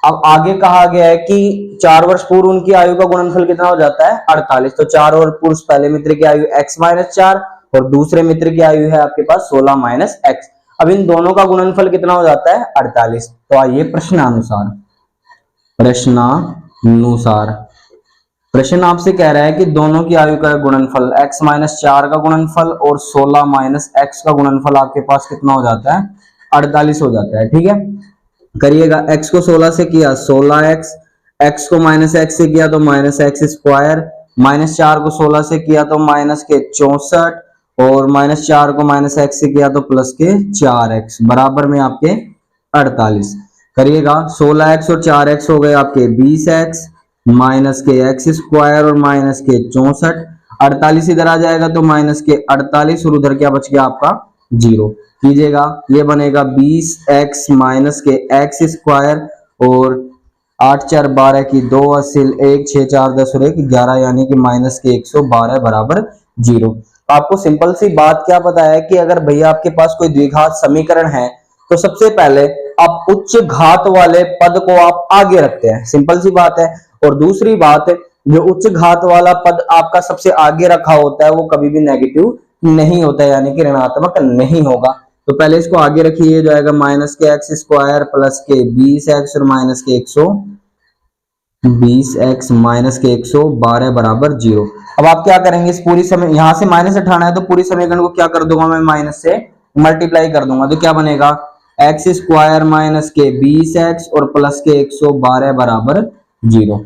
अब आगे कहा गया है कि 4 वर्ष पूर्व उनकी आयु का गुणनफल कितना हो जाता है, 48। तो 4 वर्ष पूर्व पहले मित्र की आयु x माइनस 4 और दूसरे मित्र की आयु है आपके पास 16 माइनस x। अब इन दोनों का गुणनफल कितना हो जाता है, 48। तो आइए प्रश्नानुसार, प्रश्नानुसार प्रश्न आपसे कह रहा है कि दोनों की आयु का गुणनफल x माइनस 4 का गुणनफल और 16 माइनस x का गुणनफल आपके पास कितना हो जाता है, 48 हो जाता है। ठीक है, करिएगा, x को 16 से किया 16x, x को माइनस x से किया तो माइनस x स्क्वायर, माइनस 4 को 16 से किया तो माइनस के 64, और माइनस 4 को माइनस x से किया तो प्लस के 4x, बराबर में आपके 48। करिएगा, 16x और 4x हो गए आपके 20x, माइनस के x स्क्वायर और माइनस के 64, 48 इधर आ जाएगा तो माइनस के 48, और उधर क्या बच गया आपका 0। कीजिएगा, ये बनेगा 20x माइनस के x स्क्वायर और 8 4 12 की 2 असिल 1 6 4 10 और 1 11, यानी कि माइनस के 112 बराबर 0। आपको सिंपल सी बात क्या पता है कि अगर भैया आपके पास कोई द्विघात समीकरण है तो सबसे पहले आप उच्च घात वाले पद को आप आगे रखते हैं, सिंपल सी बात है। और दूसरी बात, जो उच्च घात वाला पद आपका सबसे आगे रखा होता है वो कभी भी नेगेटिव नहीं होता है, यानी कि ऋणात्मक नहीं होगा। तो पहले इसको आगे रखिए, ये जाएगा माइनस के x स्क्वायर प्लस के 20x और माइनस के 120x माइनस के 112 बराबर 0। अब आप क्या करेंगे, इस पूरी समय यहां से माइनस हटाना है तो पूरी समीकरण को क्या कर दूंगा मैं, माइनस से मल्टीप्लाई कर दूंगा, तो क्या बनेगा x स्क्वायर माइनस के 20x और प्लस के 112 बराबर 0।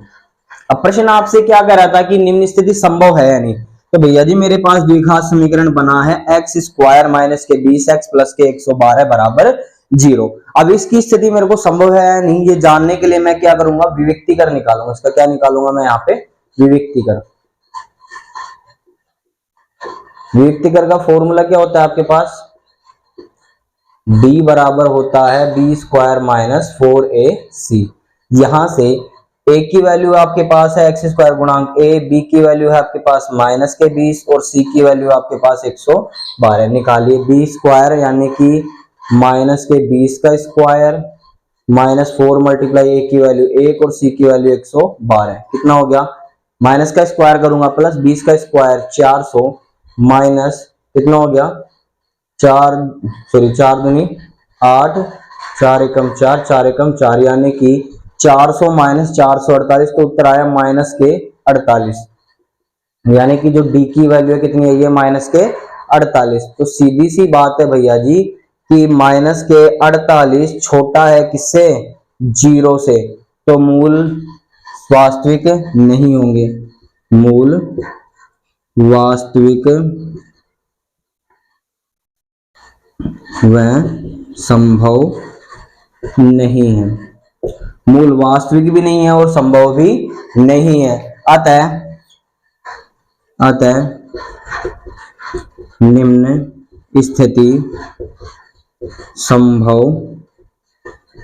अब प्रश्न आपसे क्या कह रहा था कि निम्न स्थिति संभव है या नहीं, तो भैया जी मेरे पास द्विघात समीकरण बना है x स्क्वायर माइनस के 20x प्लस के 112 बराबर 0। अब इसकी स्थिति मेरे को संभव है या नहीं ये जानने के लिए मैं क्या करूंगा, विविक्तिकर निकालूंगा। इसका क्या निकालूंगा मैं यहाँ पे, विविक्तिकर। विविक्तिकर का फॉर्मूला क्या होता है आपके पास, d बराबर होता है b स्क्वायर माइनस 4ac। यहां से ए की वैल्यू आपके पास है एक्स स्क्वायर गुणांक ए, बी की वैल्यू है आपके पास माइनस के 20 और सी की वैल्यू आपके पास 112। निकालिए बी स्क्वायर यानी कि माइनस के 20 का स्क्वायर माइनस 4 मल्टीप्लाई ए की वैल्यू 1 और सी की वैल्यू 112। कितना हो गया, माइनस का स्क्वायर करूंगा प्लस 20 का स्क्वायर 400 माइनस कितना हो गया 4 सॉरी 4 दूनी 8, 4 एकम 4, 4 एकम 4 यानी कि 400 माइनस 448, तो उत्तर आया माइनस के 48। यानी कि जो डी की वैल्यू है कितनी है, ये माइनस के 48। तो सीधी सी बात है भैया जी कि माइनस के 48 छोटा है किससे, जीरो से, तो मूल वास्तविक नहीं होंगे, मूल वास्तविक व संभव नहीं है, मूल वास्तविक भी नहीं है और संभव भी नहीं है। अतः निम्न स्थिति संभव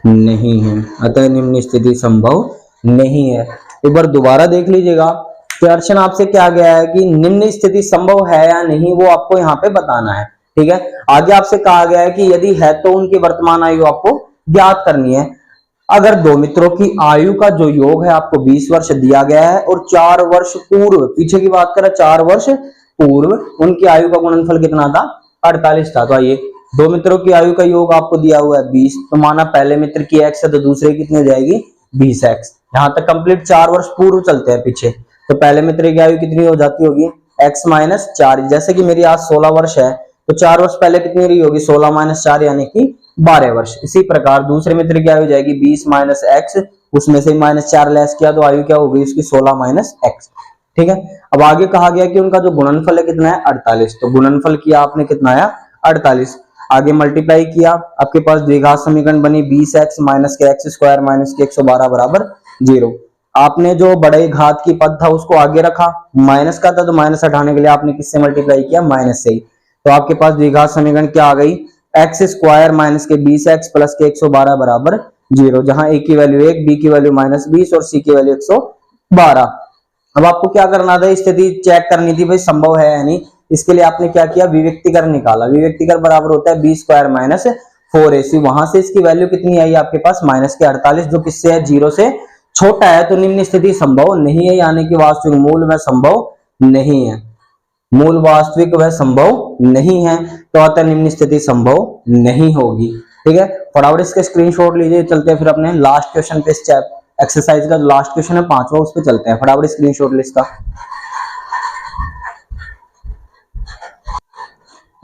नहीं है, अतः निम्न स्थिति संभव नहीं है। एक बार दोबारा देख लीजिएगा, क्वेश्चन आपसे क्या गया है कि निम्न स्थिति संभव है या नहीं, वो आपको यहाँ पे बताना है। ठीक है, आगे आपसे कहा गया है कि यदि है तो उनकी वर्तमान आयु आपको ज्ञात करनी है। अगर दो मित्रों की आयु का जो योग है आपको 20 वर्ष दिया गया है और 4 वर्ष पूर्व, पीछे की बात करें 4 वर्ष पूर्व उनकी आयु का गुणनफल कितना था, 48 था। तो आइए, दो मित्रों की आयु का योग आपको दिया हुआ है 20, तो माना पहले मित्र की x है तो दूसरे की कितनी हो जाएगी 20x। यहां तक कंप्लीट 4 वर्ष पूर्व चलते हैं पीछे, तो पहले मित्र की आयु कितनी हो जाती होगी x माइनस 4। जैसे कि मेरी आज 16 वर्ष है तो 4 वर्ष पहले कितनी रही होगी 16 माइनस 4 यानी कि 12 वर्ष। इसी प्रकार दूसरे मित्र की आयु हो जाएगी 20 माइनस एक्स, उसमें से माइनस 4 लेस किया तो आयु क्या होगी उसकी 16 माइनस एक्स। ठीक है, अब आगे कहा गया कि उनका जो गुणनफल है कितना है 48, तो गुणनफल किया आपने कितना आया 48। आगे मल्टीप्लाई किया, आपके पास द्विघात समीकरण बनी 20x माइनस के एक्स स्क्वायर माइनस के 112 बराबर 0। आपने जो बड़े घात की पद था उसको आगे रखा, माइनस का था तो माइनस हटाने के लिए आपने किससे मल्टीप्लाई किया, माइनस से ही। तो आपके पास द्विघात समीकरण क्या आ गई, एक्स स्क्वायर माइनस के 20x प्लस के 112 बराबर 0, जहां ए की वैल्यू 1, बी की वैल्यू माइनस 20 और सी की वैल्यू 112। अब आपको क्या करना था, स्थिति चेक करनी थी भाई संभव है या नहीं। इसके लिए आपने क्या किया, विविक्तिकर निकाला। विविक्तिकर बराबर होता है बी स्क्वायर माइनस 4ac। वहां से इसकी वैल्यू कितनी आई आपके पास माइनस के 48, जो किससे है, 0 से छोटा है। तो निम्न स्थिति संभव नहीं है, यानी कि वास्तविक मूल में संभव नहीं है, मूल वास्तविक वह संभव नहीं है, तो अतः निम्न स्थिति संभव नहीं होगी। ठीक है, फटाफट इसके स्क्रीनशॉट लीजिए। चलते हैं फिर अपने लास्ट क्वेश्चन पे, इस एक्सरसाइज का लास्ट क्वेश्चन है 5वां, उस पे चलते हैं। फटाफट स्क्रीनशॉट ले इसका।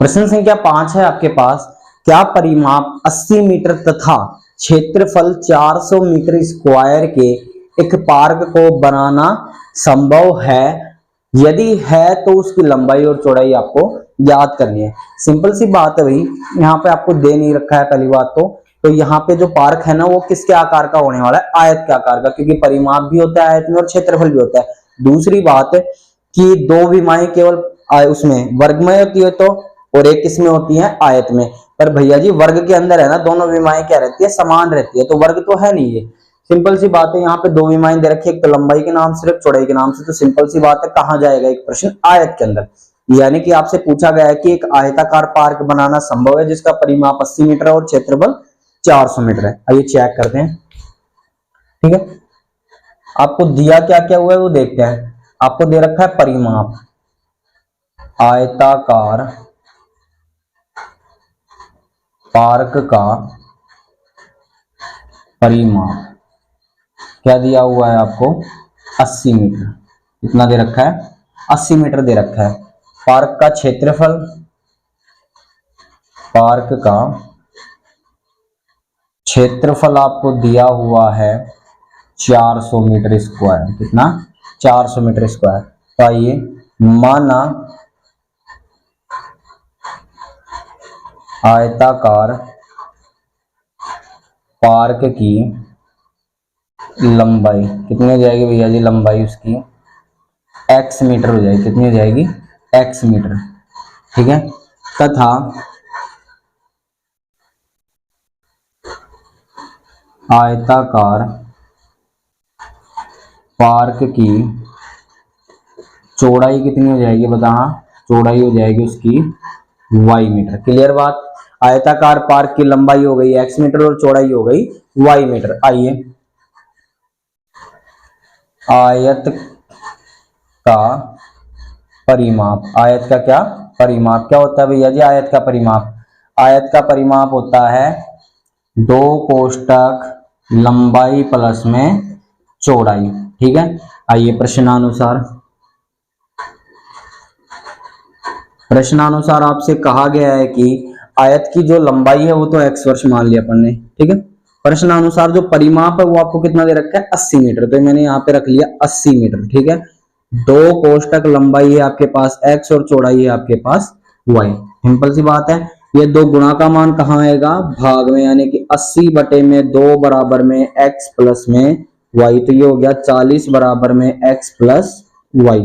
प्रश्न संख्या 5 है आपके पास, क्या परिमाप 80 मीटर तथा क्षेत्रफल 400 मीटर स्क्वायर के एक पार्क को बनाना संभव है, यदि है तो उसकी लंबाई और चौड़ाई आपको ज्ञात करनी है। सिंपल सी बात है भाई, यहाँ पे आपको दे नहीं रखा है पहली बात तो यहाँ पे जो पार्क है ना वो किसके आकार का होने वाला है, आयत के आकार का, क्योंकि परिमाप भी होता है आयत में और क्षेत्रफल भी होता है। दूसरी बात कि दो विमाएं केवल उसमें वर्ग में होती है तो, और एक किसमें होती है, आयत में। पर भैया जी वर्ग के अंदर है ना, दोनों विमाएं क्या रहती है, समान रहती है, तो वर्ग तो है नहीं ये। सिंपल सी बात है, यहाँ पे दो विमाएं दे रखी है, एक तो लंबाई के नाम से, एक चौड़ाई के नाम से। तो सिंपल सी बात है, कहां जाएगा एक प्रश्न, आयत के अंदर। यानी कि आपसे पूछा गया है कि एक आयताकार पार्क बनाना संभव है जिसका परिमाप 80 मीटर और क्षेत्रफल 400 मीटर है। आइए चेक करते हैं। ठीक है, आपको दिया क्या क्या हुआ है वो देखते हैं। आपको दे रखा है परिमाप, आयताकार पार्क का परिमाप क्या दिया हुआ है आपको, 80 मीटर। कितना दे रखा है, 80 मीटर दे रखा है। पार्क का क्षेत्रफल, पार्क का क्षेत्रफल आपको दिया हुआ है 400 मीटर स्क्वायर। कितना, 400 मीटर स्क्वायर। तो आइए, माना आयताकार पार्क की लंबाई कितनी हो जाएगी भैया जी, लंबाई उसकी x मीटर हो जाएगी। कितनी हो जाएगी, x मीटर। ठीक है, तथा आयताकार पार्क की चौड़ाई कितनी हो जाएगी बताना, चौड़ाई हो जाएगी उसकी y मीटर। क्लियर बात। आयताकार पार्क की लंबाई हो गई x मीटर और चौड़ाई हो गई y मीटर। आइए, आयत का परिमाप, आयत का क्या परिमाप क्या होता है भैया जी? आयत का परिमाप, आयत का परिमाप होता है 2 कोष्टक लंबाई प्लस में चौड़ाई। ठीक है। आइए प्रश्नानुसार आपसे कहा गया है कि आयत की जो लंबाई है वो तो x वर्ष मान लिया अपन ने। ठीक है। प्रश्नानुसार जो परिमाप है वो आपको कितना दे रखा है? 80 मीटर। तो मैंने यहाँ पे रख लिया 80 मीटर। ठीक है। 2 कोष्टक लंबाई है आपके पास x और चौड़ाई है आपके पास y। सिंपल सी बात है। ये दो गुणा का मान कहाँ आएगा? भाग में, यानी कि 80 बटे में 2 बराबर में x प्लस में y। तो ये हो गया 40 बराबर में x प्लस y।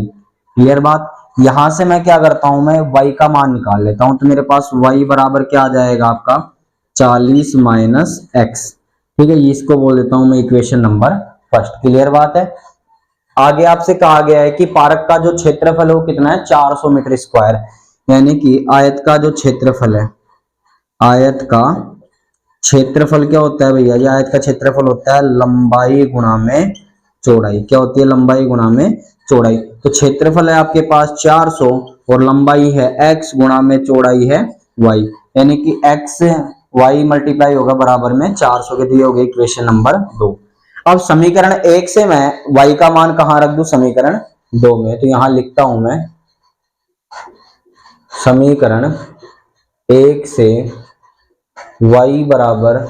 क्लियर बात। यहां से मैं क्या करता हूं, मैं y का मान निकाल लेता हूं। तो मेरे पास y बराबर क्या आ जाएगा आपका? 40 माइनस x। ठीक है। इसको बोल देता हूं मैं इक्वेशन नंबर फर्स्ट। क्लियर बात है। आगे आपसे कहा गया है कि पार्क का जो क्षेत्रफल है वो कितना है? 400 मीटर स्क्वायर। यानी कि आयत का जो क्षेत्रफल है, आयत का क्षेत्रफल क्या होता है भैया? ये आयत का क्षेत्रफल होता है लंबाई गुणा में चौड़ाई। क्या होती है? लंबाई गुणा में चौड़ाई। तो क्षेत्रफल है आपके पास 400 और लंबाई है x गुणा में चौड़ाई है y। यानी कि x y मल्टीप्लाई होगा बराबर में 400 के दिए हो गए इक्वेशन नंबर 2। अब समीकरण 1 से मैं y का मान कहां रख दूं? समीकरण 2 में। तो यहां लिखता हूं मैं समीकरण 1 से y बराबर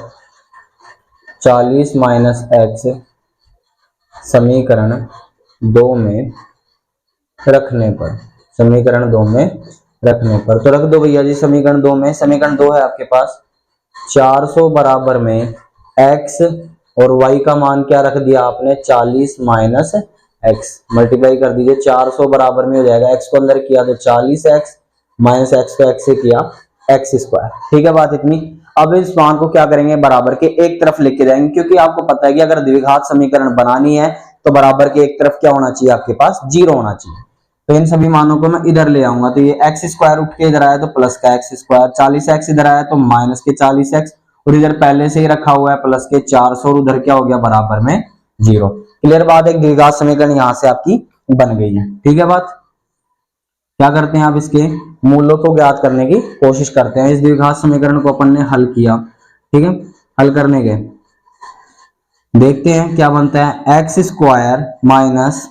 40 माइनस x समीकरण 2 में रखने पर, समीकरण 2 में रखने पर तो रख दो भैया जी समीकरण 2 में। समीकरण 2 है आपके पास 400 बराबर में x और y का मान क्या रख दिया आपने? 40 माइनस x। मल्टीप्लाई कर दीजिए। 400 बराबर में हो जाएगा, x को अंदर किया तो 40x माइनस x को x से किया x स्क्वायर। ठीक है बात इतनी। अब इस मान को क्या करेंगे? बराबर के एक तरफ लेके जाएंगे, क्योंकि आपको पता है कि अगर द्विघात समीकरण बनानी है तो बराबर के एक तरफ क्या होना चाहिए? आपके पास 0 होना चाहिए। तो इन सभी मानों को मैं इधर ले आऊंगा। तो ये एक्स स्क्वायर उठ के इधर आया तो प्लस का एक्स स्क्वायर, 40x इधर आया तो माइनस के 40x, और इधर पहले से ही रखा हुआ है प्लस के 400 और उधर क्या हो गया? बराबर में 0। क्लियर बात। एक द्विघात समीकरण यहां से आपकी बन गई है। ठीक है बात। क्या करते हैं आप? इसके मूल्यों को ज्ञात करने की कोशिश करते हैं। इस द्विघात समीकरण को अपन ने हल किया। ठीक है। हल करने के देखते हैं क्या बनता है। एक्स स्क्वायर माइनस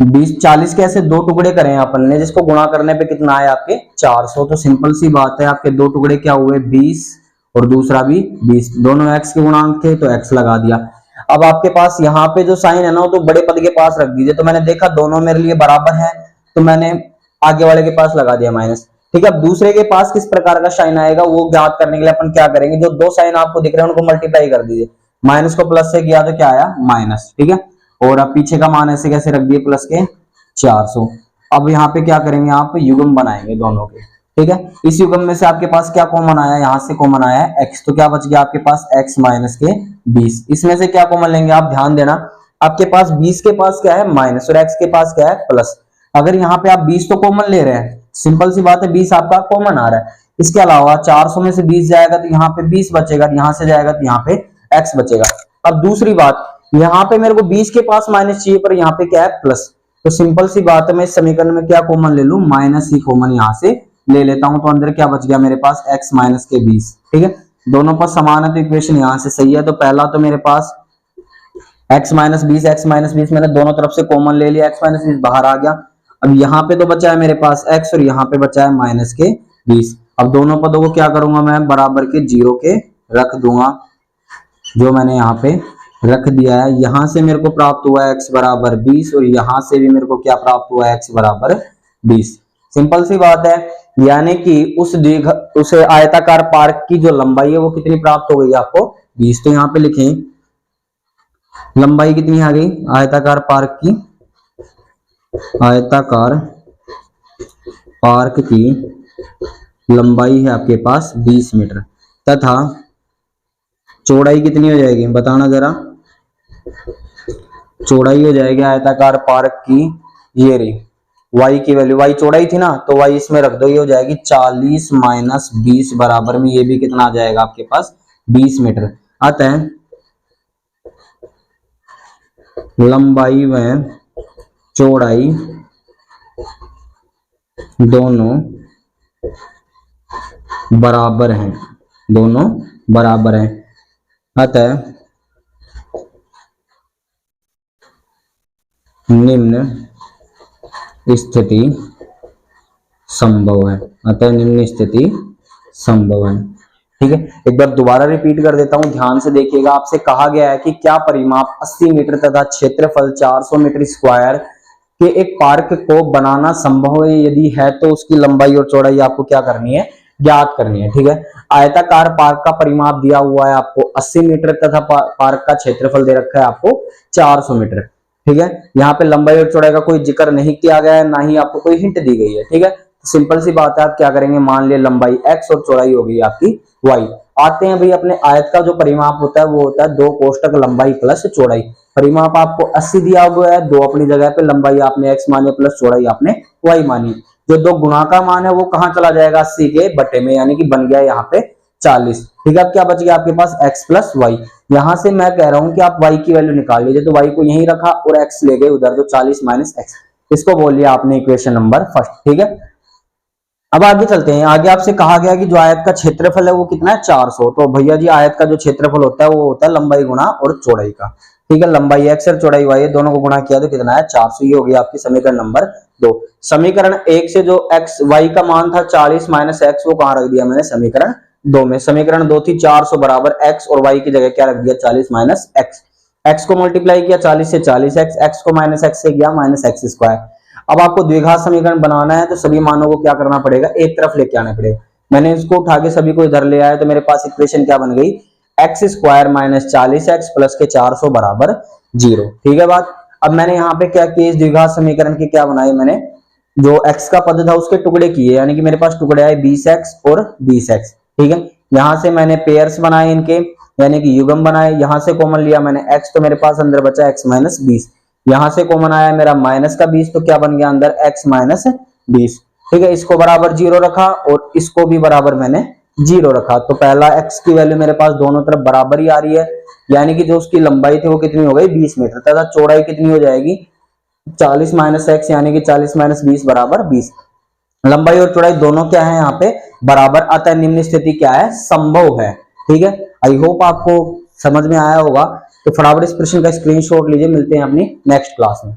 40 के ऐसे दो टुकड़े करें अपन ने, जिसको गुणा करने पे कितना आया आपके? 400। तो सिंपल सी बात है, आपके दो टुकड़े क्या हुए? 20 और दूसरा भी 20। दोनों x के गुणांक थे तो x लगा दिया। अब आपके पास यहाँ पे जो साइन है ना, तो बड़े पद के पास रख दीजिए। तो मैंने देखा दोनों मेरे लिए बराबर है, तो मैंने आगे वाले के पास लगा दिया माइनस। ठीक है। अब दूसरे के पास किस प्रकार का साइन आएगा वो ज्ञात करने के लिए अपन क्या करेंगे? जो दो साइन आपको दिख रहे हैं उनको मल्टीप्लाई कर दीजिए। माइनस को प्लस से किया तो क्या आया? माइनस। ठीक है। और अब पीछे का मान ऐसे कैसे रख दिए? प्लस के 400। अब यहाँ पे क्या करेंगे? आप युग्म बनाएंगे दोनों के। ठीक है। इस युग्म में से आपके पास क्या कॉमन आया? यहाँ से कॉमन आया है x। तो क्या बच गया आपके पास? x माइनस के 20। इसमें से क्या कॉमन लेंगे? आप ध्यान देना, आपके पास 20 के पास क्या है? माइनस, और x के पास क्या है? प्लस। अगर यहाँ पे आप 20 तो कॉमन ले रहे हैं, सिंपल सी बात है 20 आपका कॉमन आ रहा है। इसके अलावा 400 में से 20 जाएगा तो यहाँ पे 20 बचेगा, यहाँ से जाएगा तो यहाँ पे x बचेगा। अब दूसरी बात, यहाँ पे मेरे को 20 के पास माइनस चाहिए, पर यहाँ पे क्या है? प्लस। तो सिंपल सी बात है, मैं इस समीकरण में क्या कॉमन ले लूं? माइनस ही कॉमन यहां से ले लेता हूं। तो अंदर क्या बच गया मेरे पास? x माइनस के 20। ठीक है। दोनों पर समान है तो इक्वेशन यहां से सही है। तो पहला तो मेरे पास x माइनस 20, x माइनस 20 मैंने दोनों तरफ से कॉमन ले लिया, x माइनस 20 बाहर आ गया। अब यहाँ पे तो बचा है मेरे पास x और यहाँ पे बचा है माइनस के 20। अब दोनों पदों को क्या करूंगा मैं? बराबर के 0 के रख दूंगा, जो मैंने यहाँ पे रख दिया है। यहां से मेरे को प्राप्त हुआ है x बराबर 20 और यहां से भी मेरे को क्या प्राप्त हुआ है? x बराबर 20। सिंपल सी बात है। यानी कि उस आयताकार पार्क की जो लंबाई है वो कितनी प्राप्त हो गई आपको? 20। तो यहाँ पे लिखें लंबाई कितनी आ गई आयताकार पार्क की? आयताकार पार्क की लंबाई है आपके पास 20 मीटर, तथा चौड़ाई कितनी हो जाएगी? बताना जरा। चौड़ाई हो जाएगी आयताकार पार्क की, ये रही y की वैल्यू, y चौड़ाई थी ना तो y इसमें रख दो, ये हो जाएगी 40 माइनस 20 बराबर में ये भी कितना आ जाएगा आपके पास 20 मीटर। अतः लंबाई व चौड़ाई दोनों बराबर हैं, दोनों बराबर हैं। अतः निम्न स्थिति संभव है, अतः निम्न स्थिति संभव है। ठीक है, एक बार दोबारा रिपीट कर देता हूं, ध्यान से देखिएगा। आपसे कहा गया है कि क्या परिमाप 80 मीटर तथा क्षेत्रफल 400 मीटर स्क्वायर के एक पार्क को बनाना संभव है, यदि है तो उसकी लंबाई और चौड़ाई आपको क्या करनी है, ज्ञात करनी है। ठीक है, आयताकार पार्क का परिमाप दिया हुआ है आपको 80 मीटर तथा पार्क का क्षेत्रफल दे रखा है आपको 400 मीटर। ठीक है, यहाँ पे लंबाई और चौड़ाई का कोई जिक्र नहीं किया गया है, ना ही आपको कोई हिंट दी गई है। ठीक है, सिंपल सी बात है, आप क्या करेंगे, मान लिया लंबाई x और चौड़ाई होगी आपकी y। आते हैं भाई अपने आयत का जो परिमाप होता है वो होता है 2 कोष्टक लंबाई प्लस चौड़ाई। परिमाप आपको 80 दिया हुआ है, 2 अपनी जगह पे, लंबाई आपने x मानी प्लस चौड़ाई आपने y मानी। जो 2 गुणा का मान है वो कहाँ चला जाएगा, 80 के बटे में, यानी कि बन गया यहाँ पे 40। ठीक है, अब क्या बच गया आपके पास x प्लस वाई। यहां से मैं कह रहा हूं कि आप y की वैल्यू निकाल लीजिए, तो y को यहीं रखा और x ले गए उधर, तो 40 माइनस x, इसको बोल लिया आपने इक्वेशन नंबर फर्स्ट। ठीक है, अब आगे चलते हैं। आगे आपसे कहा गया कि जो आयत का क्षेत्रफल है वो कितना है, 400। तो भैया जी आयत का जो क्षेत्रफल होता है वो होता है लंबाई गुणा और चौड़ाई का। ठीक है, लंबाई x और चौड़ाई y, दोनों को गुणा किया तो कितना है, 400। ये होगी आपकी समीकरण नंबर 2। समीकरण 1 से जो x y का मान था 40 माइनस x, वो कहां रख दिया मैंने, समीकरण 2 में। समीकरण 2 थी 400 बराबर x और y की जगह क्या रख दिया, 40 माइनस x। x को मल्टीप्लाई किया 40 से 40x, x को माइनस x से किया माइनस x स्क्वायर। अब आपको द्विघात समीकरण बनाना है तो सभी मानों को क्या करना पड़ेगा, एक तरफ लेके आना पड़ेगा। मैंने इसको उठा के सभी को इधर ले आया तो मेरे पास इक्वेशन क्या बन गई, x square minus 40x plus के 400 बराबर 0। ठीक है बात। अब मैंने यहाँ पे क्या किया, इस द्विघात समीकरण के क्या बनाए, मैंने जो x का पद था उसके टुकड़े किए, यानी कि मेरे पास टुकड़े आए 20x और 20x। ठीक है, यहां से मैंने पेयर्स बनाए इनके, यानी कि युग्म बनाए। यहां से कॉमन लिया मैंने x, तो मेरे पास अंदर बचा x माइनस 20। यहां से कॉमन आया मेरा माइनस का 20, तो क्या बन गया अंदर x माइनस 20। ठीक है, इसको बराबर 0 रखा और इसको भी बराबर मैंने 0 रखा। तो पहला x की वैल्यू मेरे पास दोनों तरफ बराबर ही आ रही है, यानी कि जो उसकी लंबाई थी वो कितनी हो गई, 20 मीटर, तथा चौड़ाई कितनी हो जाएगी, 40 माइनस x, यानी कि 40 माइनस 20 बराबर 20। लंबाई और चौड़ाई दोनों क्या है यहाँ पे बराबर, अतः निम्न स्थिति क्या है, संभव है। ठीक है, आई होप आपको समझ में आया होगा। तो फटाफट इस प्रश्न का स्क्रीनशॉट लीजिए, मिलते हैं अपनी नेक्स्ट क्लास में।